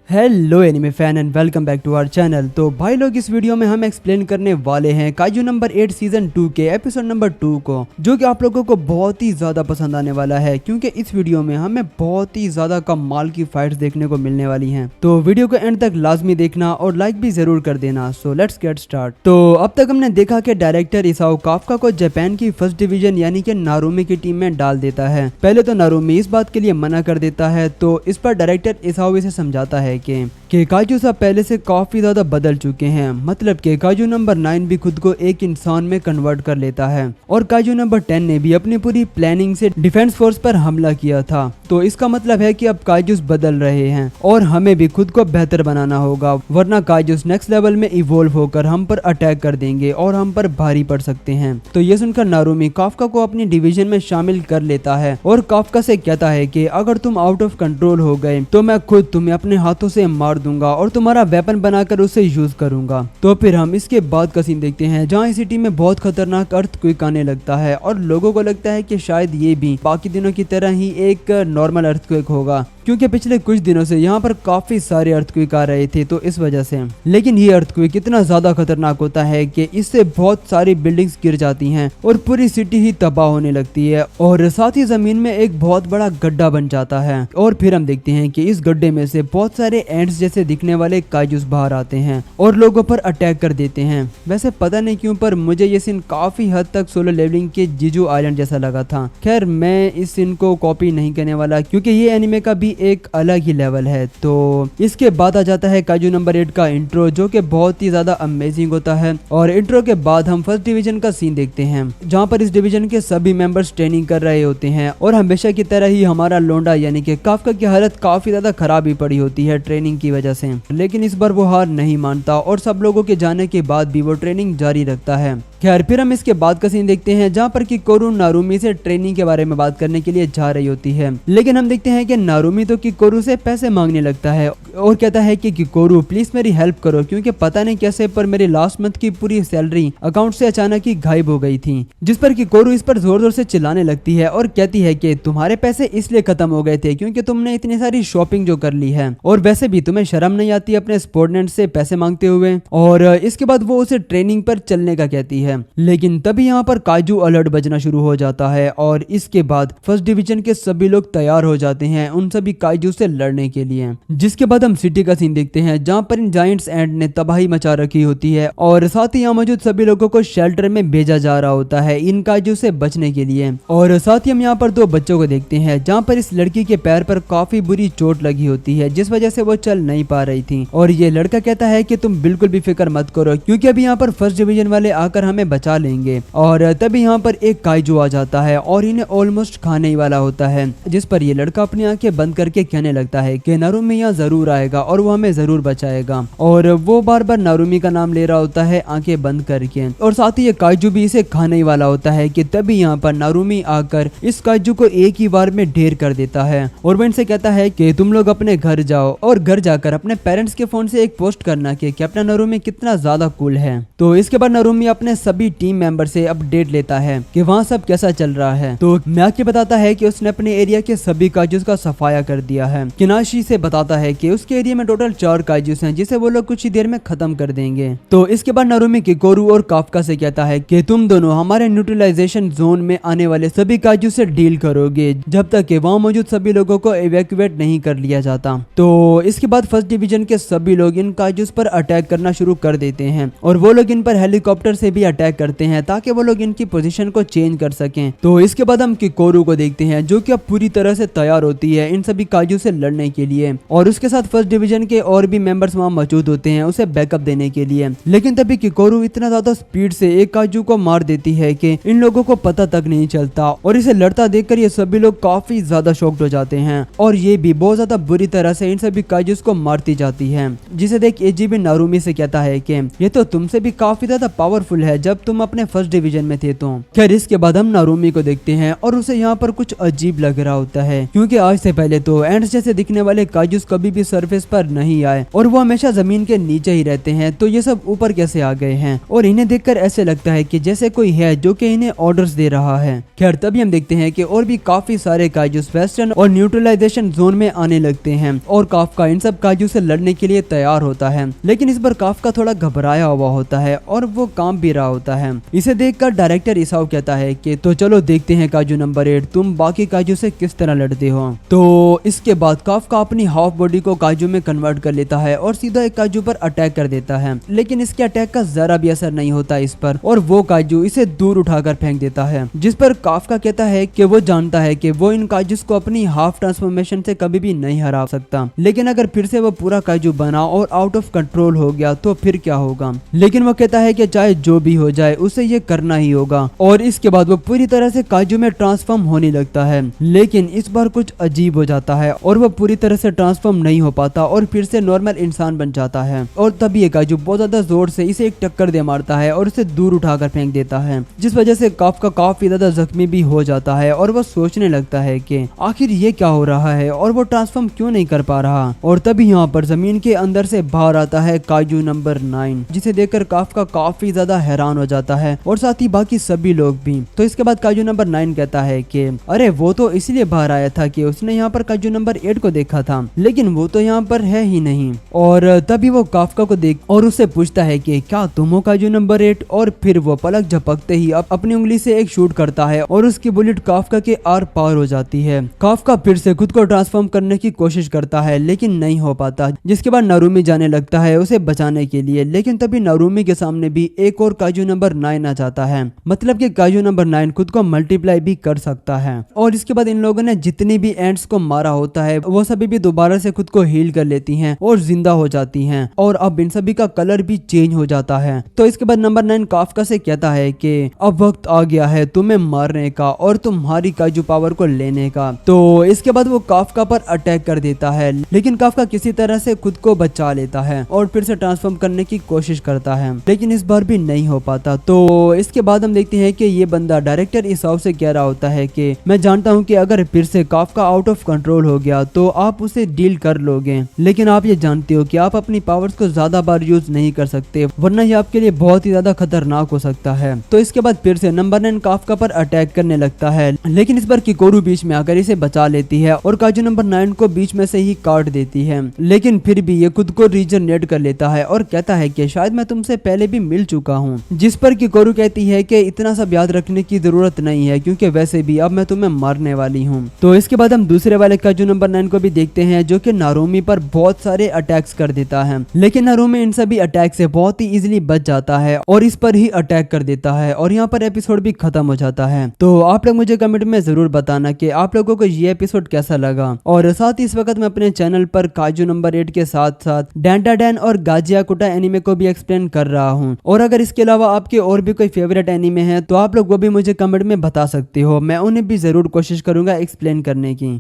Hello anime fan and welcome back to our channel. तो भाई लोग, इस वीडियो में हम एक्सप्लेन करने वाले हैं काइजू नंबर 8 सीजन 2 के एपिसोड नंबर 2 को, जो कि आप लोगों को बहुत ही ज्यादा पसंद आने वाला है क्योंकि इस वीडियो में हमें बहुत ही ज्यादा कमाल की फाइट्स देखने को मिलने वाली हैं। तो वीडियो को एंड तक लाजमी देखना और लाइक भी जरूर कर देना। So let's get start. तो अब तक हमने देखा कि डायरेक्टर इसाओ काफका को जापान की फर्स्ट डिवीजन यानी कि नारुमी की टीम में डाल देता है। पहले तो नारुमी इस बात के लिए मना कर देता है, तो इस पर डायरेक्टर इसाओ इसे समझाता है कि काजू साहब पहले से काफी ज्यादा बदल चुके हैं। मतलब कि काजू नंबर 9 भी खुद को एक इंसान में कन्वर्ट कर लेता है और काजू नंबर 10 ने भी अपनी पूरी प्लानिंग से डिफेंस फोर्स पर हमला किया था। तो इसका मतलब है कि अब काजूस बदल रहे हैं और हमें भी खुद को बेहतर बनाना होगा, वरना काजूस नेक्स्ट लेवल में इवोल्व होकर हम पर अटैक कर देंगे और हम पर भारी पड़ सकते हैं। तो ये सुनकर नारुमी काफका को अपनी डिवीजन में शामिल कर लेता है और काफका से कहता है कि अगर तुम आउट ऑफ कंट्रोल हो गए तो मैं खुद तुम्हें अपने हाथों से मार दूंगा और तुम्हारा वेपन बनाकर उसे यूज करूंगा। तो फिर हम इसके बाद का सीन देखते हैं, जहां इस सिटी में बहुत खतरनाक अर्थक्वेक आने लगता है और लोगों को लगता है कि शायद ये भी बाकी दिनों की तरह ही एक नॉर्मल अर्थक्वेक होगा, क्योंकि पिछले कुछ दिनों से यहाँ पर काफी सारे अर्थक्वेक आ रहे थे, तो इस वजह से। लेकिन ये अर्थक्वेक इतना ज्यादा खतरनाक होता है कि इससे बहुत सारी बिल्डिंग्स गिर जाती हैं और पूरी सिटी ही तबाह होने लगती है और साथ ही जमीन में एक बहुत बड़ा गड्ढा बन जाता है। और फिर हम देखते हैं कि इस गड्ढे में से बहुत सारे एंड्स जैसे दिखने वाले काजूस बाहर आते हैं और लोगों पर अटैक कर देते हैं। वैसे पता नहीं क्यों, पर मुझे ये सीन काफी हद तक सोलो लेवलिंग के जीजू आइलैंड जैसा लगा था। खैर, मैं इस सीन को कॉपी नहीं करने वाला क्योंकि ये एनिमे का भी एक अलग ही लेवल है। तो इसके बाद आ जाता है काजू नंबर 8 का इंट्रो, जो कि बहुत ही ज्यादा अमेजिंग होता है। और इंट्रो के बाद हम फर्स्ट डिवीजन का सीन देखते हैं, जहाँ पर इस डिवीजन के सभी मेंबर्स ट्रेनिंग कर रहे होते हैं और हमेशा की तरह ही हमारा लोंडा यानी कि काफका की हालत काफी ज्यादा खराब ही पड़ी होती है ट्रेनिंग की वजह से। लेकिन इस बार वो हार नहीं मानता और सब लोगों के जाने के बाद भी वो ट्रेनिंग जारी रखता है। खैर, फिर हम इसके बाद का सीन देखते हैं, जहाँ पर कि कोरू नारुमी से ट्रेनिंग के बारे में बात करने के लिए जा रही होती है। लेकिन हम देखते हैं कि नारुमी तो किकोरू से पैसे मांगने लगता है और कहता है कि किकोरू प्लीज मेरी हेल्प करो, क्योंकि पता नहीं कैसे पर मेरे लास्ट मंथ की पूरी सैलरी अकाउंट से अचानक ही गायब हो गई थी। जिस पर किकोरू इस पर जोर जोर से चिल्लाने लगती है और कहती है कि तुम्हारे पैसे इसलिए खत्म हो गए थे क्योंकि तुमने इतनी सारी शॉपिंग जो कर ली है, और वैसे भी तुम्हें शर्म नहीं आती अपने स्पोर्टनेंट से पैसे मांगते हुए। और इसके बाद वो उसे ट्रेनिंग पर चलने का कहती है। लेकिन तभी यहाँ पर काजू अलर्ट बजना शुरू हो जाता है और इसके बाद फर्स्ट डिवीजन के सभी लोग तैयार हो जाते हैं उन सभी काजू से लड़ने के लिए। जिसके बाद हम सिटी का सीन देखते हैं, जहाँ पर इन जायंट्स एंड ने तबाही मचा रखी होती है और साथ ही यहाँ मौजूद सभी लोगों को शेल्टर में भेजा जा रहा होता है इन काजू से बचने के लिए। और साथ ही हम यहाँ पर दो बच्चों को देखते हैं, जहाँ पर इस लड़की के पैर पर काफी बुरी चोट लगी होती है, जिस वजह से वो चल नहीं पा रही थी। और ये लड़का कहता है कि तुम बिल्कुल भी फिक्र मत करो, क्योंकि अभी यहाँ पर फर्स्ट डिवीजन वाले आकर हमें बचा लेंगे। और तभी यहाँ पर एक काइजू आ जाता है और इन्हें ऑलमोस्ट खाने ही वाला होता है, जिस पर ये लड़का अपनी आंखें बंद करके कहने लगता है कि नारुमी यहाँ जरूर आएगा और वो हमें जरूर बचाएगा। और वो बार बार नारुमी का नाम ले रहा होता है आंखें बंद करके, और साथ ही ये काइजू भी इसे खाने ही वाला होता है कि तभी यहाँ पर नारुमी आकर इस काइजू को एक ही बार में ढेर कर देता है और वो इनसे कहता है कि तुम लोग अपने घर जाओ और घर जाकर अपने पेरेंट्स के फोन से एक पोस्ट करना कि कैप्टन नारुमी कितना ज्यादा कूल है। तो इसके बाद नारुमी अपने सभी टीम मेंबर से अपडेट लेता है कि वहाँ सब कैसा चल रहा है। तो म्याकी बताता है कि उसने अपने एरिया के सभी काजूस का सफाया कर दिया है। किनाशी से बताता है कि उसके एरिया में टोटल 4 काजूस हैं, जिसे वो लोग कुछ ही देर में खत्म कर देंगे। तो इसके बाद नारुमी किकोरू और काफका से कहता है कि तुम दोनों हमारे न्यूट्रलाइजेशन जोन में आने वाले सभी काजू से डील करोगे जब तक कि वहाँ मौजूद सभी लोगों को इवैक्यूएट नहीं कर लिया जाता। तो इसके बाद फर्स्ट डिवीजन के सभी लोग इन काजूस पर अटैक करना शुरू कर देते हैं और वो लोग इन पर हेलीकॉप्टर से भी अटैक करते हैं ताकि वो लोग इनकी पोजीशन को चेंज कर सकें। तो इसके बाद हम किकोरू को देखते हैं, जो कि अब पूरी तरह से तैयार होती है इन सभी काजू से लड़ने के लिए, और उसके साथ फर्स्ट डिवीजन के और भी मेंबर्स वहां मौजूद होते हैं उसे बैकअप देने के लिए। लेकिन तभी किकोरू इतना ज्यादा स्पीड से एक काजू को मार देती है कि इन लोगों को पता तक नहीं चलता और इसे लड़ता देखकर ये सभी लोग काफी ज्यादा शॉक्ड हो जाते हैं और ये भी बहुत ज्यादा बुरी तरह से इन सभी काजूस को मारती जाती है। जिसे देख एजी भी नारुमी से कहता है कि ये तो तुमसे भी काफी ज्यादा पावरफुल है जब तुम अपने फर्स्ट डिवीजन में थे। तो खैर, इसके बाद हम नारुमी को देखते हैं और उसे यहाँ पर कुछ अजीब लग रहा होता है, क्योंकि आज से पहले तो एंड्स जैसे दिखने वाले काजूस कभी भी सरफेस पर नहीं आए और वो हमेशा जमीन के नीचे ही रहते हैं, तो ये सब ऊपर कैसे आ गए हैं। और इन्हें देखकर ऐसे लगता है कि जैसे कोई है जो कि इन्हें ऑर्डर्स दे रहा है। खैर तभी हम देखते हैं कि और भी काफी सारे काजूस वेस्टर्न और न्यूट्रलाइजेशन जोन में आने लगते हैं और काफका इन सब काजू से लड़ने के लिए तैयार होता है। लेकिन इस बार काफका थोड़ा घबराया हुआ होता है और वो काम भी रहा होता है। इसे देखकर डायरेक्टर इसाओ कहता है कि तो चलो देखते हैं काजू नंबर 8 तुम बाकी काजू से किस तरह लड़ते हो। तो इसके बाद काफका अपनी हाफ बॉडी को काजू में कन्वर्ट कर लेता है और सीधा एक काजू पर अटैक कर देता है। लेकिन इसके अटैक का जरा भी असर नहीं होता इस पर और वो काजू इसे दूर उठाकर फेंक देता है, जिस पर काफका कहता है कि वो जानता है कि वो इन काजूस को अपनी हाफ ट्रांसफॉर्मेशन से कभी भी नहीं हरा सकता। लेकिन अगर फिर से वो पूरा काजू बना और आउट ऑफ कंट्रोल हो गया तो फिर क्या होगा। लेकिन वो कहता है कि चाहे जो भी हो जाए उसे ये करना ही होगा। और इसके बाद वो पूरी तरह से काजू में ट्रांसफॉर्म होने लगता है। लेकिन इस बार कुछ अजीब हो जाता है और वो पूरी तरह से ट्रांसफॉर्म नहीं हो पाता और फिर से नॉर्मल इंसान बन जाता है। और तभी ये काजू बहुत ज्यादा जोर से इसे एक टक्कर दे मारता है और उसे दूर उठाकर फेंक देता है, जिस वजह से काफका काफी ज्यादा जख्मी भी हो जाता है और वो सोचने लगता है कि आखिर ये क्या हो रहा है और वो ट्रांसफॉर्म क्यों नहीं कर पा रहा। और तभी यहाँ पर जमीन के अंदर से बाहर आता है काजू नंबर 9, जिसे देखकर काफका काफी ज्यादा हैरान हो जाता है और साथ ही बाकी सभी लोग भी। तो इसके बाद काजू नंबर 9 कहता है कि अरे वो तो इसलिए बाहर आया था कि उसने यहाँ पर काजू नंबर 8 को देखा था, लेकिन वो तो यहाँ पर है ही नहीं। और तभी वो काफका को देख और उससे पूछता है कि क्या तुम हो काजू नंबर 8। और फिर वो पलक झपकते ही अपनी उंगली से एक शूट करता है और उसकी बुलेट काफका के आर पार हो जाती है। काफका फिर से खुद को ट्रांसफॉर्म करने की कोशिश करता है लेकिन नहीं हो पाता, जिसके बाद नारुमी जाने लगता है उसे बचाने के लिए। लेकिन तभी नारुमी के सामने भी एक और काजू नंबर 9 आ जाता है, मतलब कि काजू नंबर 9 खुद को मल्टीप्लाई भी कर सकता है। और इसके बाद इन लोगों ने जितनी भी एंट्स को मारा होता है वो सभी भी दोबारा से खुद को हील कर लेती हैं और जिंदा हो जाती हैं और अब इन सभी का कलर भी चेंज हो जाता है। तो इसके बाद नंबर 9 काफका से कहता है कि अब वक्त आ गया है तुम्हें मारने का और तुम्हारी काजू पावर को लेने का। तो इसके बाद वो काफका पर अटैक कर देता है, लेकिन काफका किसी तरह से खुद को बचा लेता है और फिर से ट्रांसफॉर्म करने की कोशिश करता है, लेकिन इस बार भी नहीं हो पाता। तो इसके बाद हम देखते हैं कि ये बंदा डायरेक्टर इसाओ से कह रहा होता है कि मैं जानता हूँ कि अगर फिर से काफका आउट ऑफ कंट्रोल हो गया तो आप उसे डील कर लोगे, लेकिन आप ये जानते हो कि आप अपनी पावर्स को ज्यादा बार यूज नहीं कर सकते, वरना ये आपके लिए बहुत ही ज्यादा खतरनाक हो सकता है। तो इसके बाद फिर से नंबर 9 काफका पर अटैक करने लगता है, लेकिन इस बार किकोरू बीच में आकर इसे बचा लेती है और काजू नंबर 9 को बीच में से ही काट देती है। लेकिन फिर भी ये खुद को रीजनरेट कर लेता है और कहता है कि शायद मैं तुमसे पहले भी मिल चुका हूँ, जिस पर किकोरू कहती है कि इतना सब याद रखने की जरूरत नहीं है क्योंकि वैसे भी अब मैं तुम्हें मारने वाली हूँ। तो इसके बाद हम दूसरे वाले काजू नंबर 9 को भी देखते हैं जो कि नारुमी पर बहुत सारे अटैक्स कर देता है, लेकिन नारुमी इन सभी अटैक से बहुत ही इजीली बच जाता है और इस पर ही अटैक कर देता है और यहाँ पर एपिसोड भी खत्म हो जाता है। तो आप लोग मुझे कमेंट में जरूर बताना कि आप लोगों को ये एपिसोड कैसा लगा। और साथ ही इस वक्त मैं अपने चैनल पर काजू नंबर 8 के साथ साथ डैंटाडैन और गाजियाकुटा एनीमे को भी एक्सप्लेन कर रहा हूँ। और अगर इसके अलावा आपके और भी कोई फेवरेट एनीमे है तो आप लोग वो भी मुझे कमेंट में बता सकते हो, मैं उन्हें भी जरूर कोशिश करूंगा एक्सप्लेन करने की।